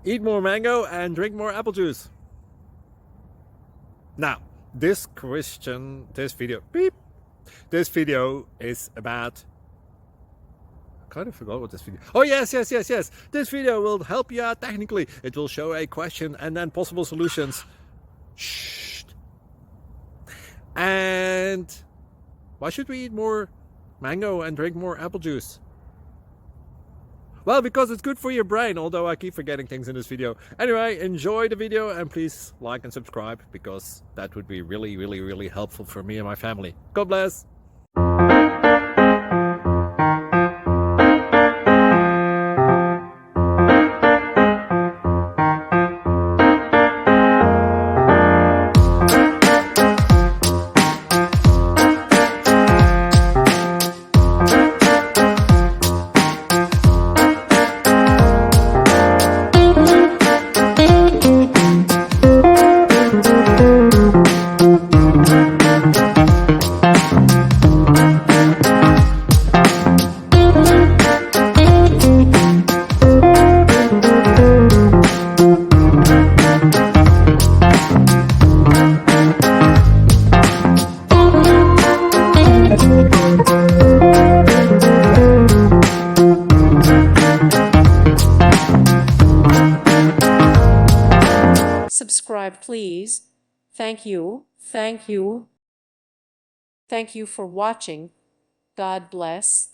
Eat more mango and drink more apple juice. Now, this video is about, I kind of forgot what this video. Oh, yes. This video will help you out technically. It will show a question and then possible solutions. Shh. And why should we eat more mango and drink more apple juice? Well, because it's good for your brain, although I keep forgetting things in this video. Anyway, enjoy the video and please like and subscribe, because that would be really helpful for me and my family. God bless. Subscribe, please. Thank you. Thank you. Thank you for watching. God bless.